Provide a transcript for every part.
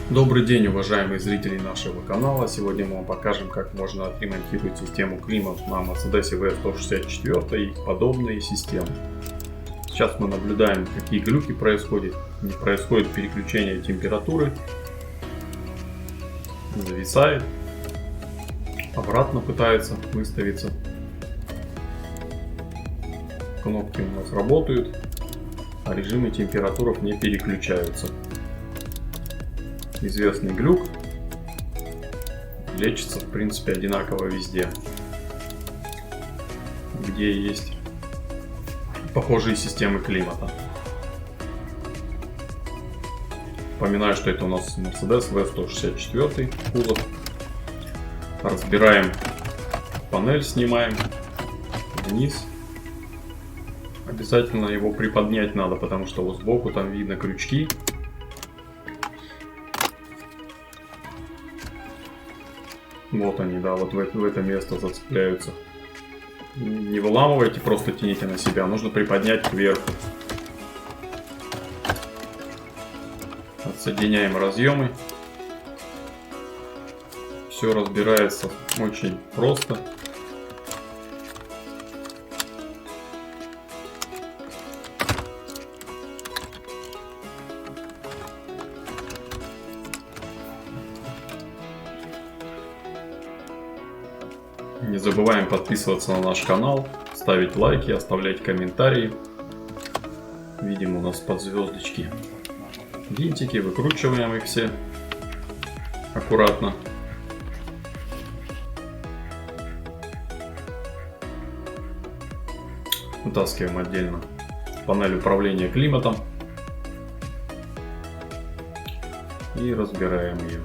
Добрый день, уважаемые зрители нашего канала. Сегодня мы вам покажем, как можно отремонтировать систему климат на Mercedes V164 и подобные системы. Сейчас мы наблюдаем, какие глюки происходят. Не происходит переключение температуры. Зависает. Обратно пытается выставиться. Кнопки у нас работают, а режимы температур не переключаются. Известный глюк, лечится в принципе одинаково везде, где есть похожие системы климата. Напоминаю, что это у нас Mercedes V164 кузов. Разбираем панель, снимаем вниз. Обязательно его приподнять надо, потому что вот сбоку там видно крючки. Вот они, да, вот в это место зацепляются. Не выламывайте, просто тяните на себя. Нужно приподнять кверху. Отсоединяем разъемы. Все разбирается очень просто. Не забываем подписываться на наш канал, ставить лайки, оставлять комментарии. Видим, у нас под звездочки винтики, выкручиваем их все аккуратно. Вытаскиваем отдельно панель управления климатом и разбираем ее.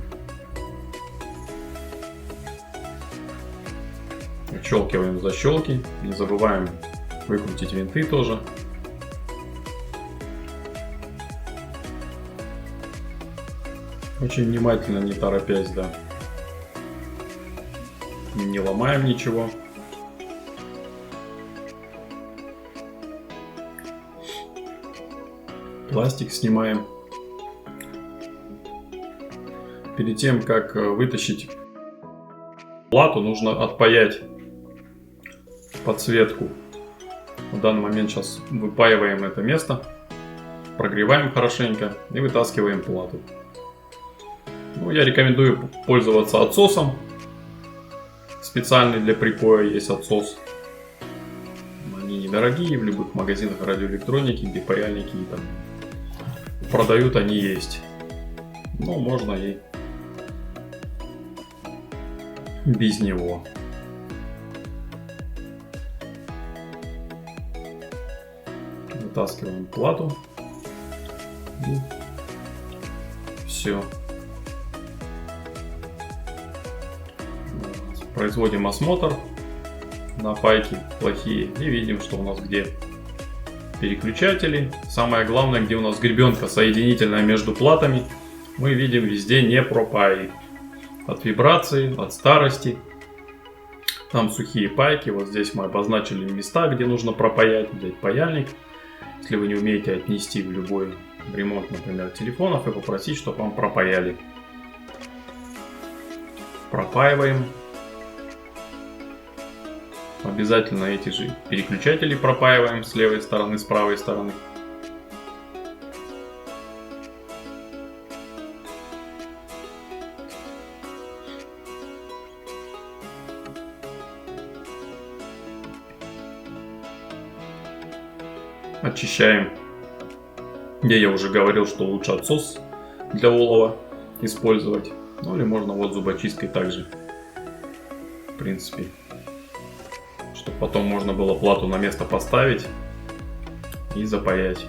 Отщелкиваем защелки, не забываем выкрутить винты тоже. Очень внимательно, не торопясь, да. Не ломаем ничего. Пластик снимаем. Перед тем, как вытащить плату, нужно отпаять подсветку. В данный момент сейчас выпаиваем это место, прогреваем хорошенько и вытаскиваем плату. Ну, я рекомендую пользоваться отсосом. Специальный для припоя есть отсос. Они недорогие, в любых магазинах радиоэлектроники, где паяльники там продают, они есть. Но можно и без него. Вытаскиваем плату и все. Производим осмотр на пайки плохие и видим, что у нас где переключатели. Самое главное, где у нас гребенка соединительная между платами, мы видим везде не пропаи. От вибрации, от старости. Там сухие пайки. Вот здесь мы обозначили места, где нужно пропаять, взять паяльник. Если вы не умеете отнести в любой ремонт, например, телефонов, и попросить, чтобы вам пропаяли. Пропаиваем. Обязательно эти же переключатели пропаиваем с левой стороны, с правой стороны. Очищаем. Я уже говорил, что лучше отсос для олова использовать. Ну или можно вот зубочисткой также. В принципе. Чтобы потом можно было плату на место поставить и запаять.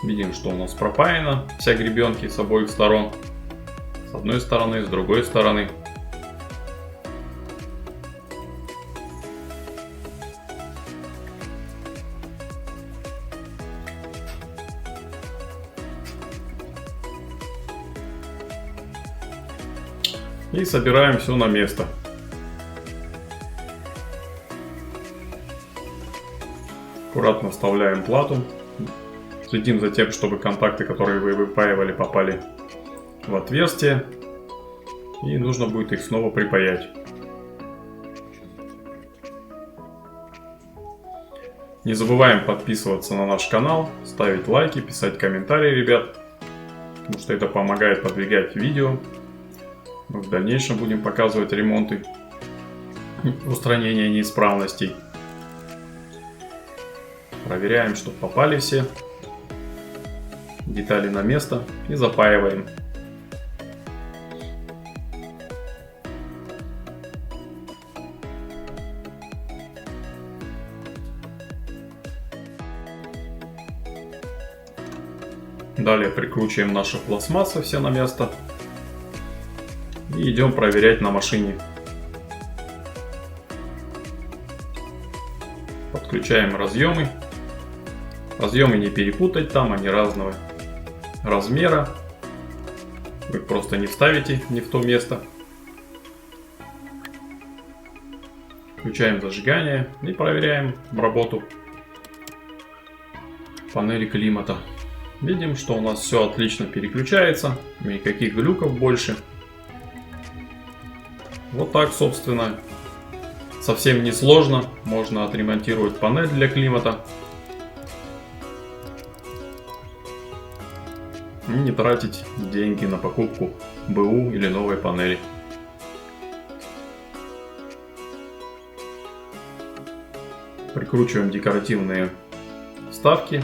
Видим, что у нас пропаяно вся гребенки с обоих сторон. С одной стороны, с другой стороны. И собираем все на место. Аккуратно вставляем плату. Следим за тем, чтобы контакты, которые вы выпаивали, попали в отверстие. И нужно будет их снова припаять. Не забываем подписываться на наш канал, ставить лайки, писать комментарии, ребят. Потому что это помогает продвигать видео. Мы в дальнейшем будем показывать ремонты, устранение неисправностей. Проверяем, чтобы попали все детали на место и запаиваем. Далее прикручиваем наши пластмассы все на место и идем проверять на машине. Подключаем разъемы. Разъемы не перепутать, там они разного размера. Вы просто не вставите не в то место. Включаем зажигание и проверяем работу панели климата. Видим, что у нас все отлично переключается, никаких глюков больше. Вот так, собственно, совсем не сложно. Можно отремонтировать панель для климата. И не тратить деньги на покупку БУ или новой панели. Прикручиваем декоративные вставки.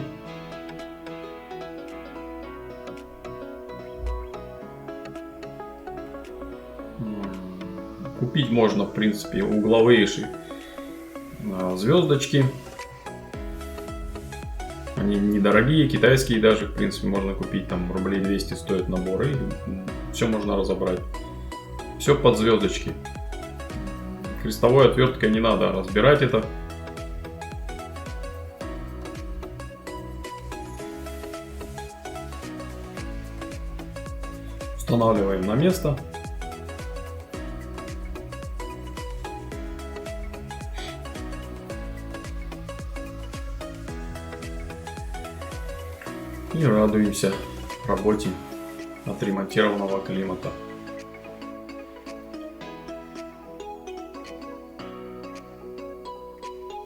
Купить можно, в принципе, угловые звездочки. Они недорогие, китайские даже, в принципе, можно купить, там рублей 200 стоит набор, и все можно разобрать. Все под звездочки. Крестовой отверткой не надо разбирать это. Устанавливаем на место. И радуемся работе отремонтированного климата.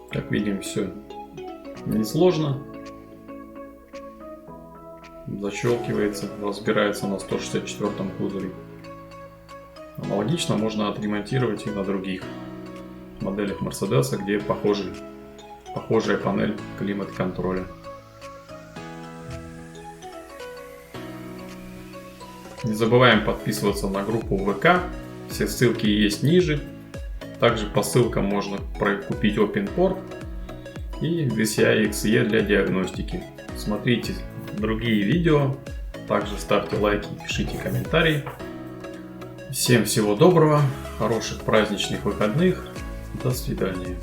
Как видим, все несложно. Защелкивается, разбирается на 164-м кузове. Аналогично можно отремонтировать и на других моделях Мерседеса, где похожая панель климат-контроля. Не забываем подписываться на группу ВК, все ссылки есть ниже. Также по ссылкам можно купить OpenPort и VCI XE для диагностики. Смотрите другие видео, также ставьте лайки, пишите комментарии. Всем всего доброго, хороших праздничных выходных, до свидания.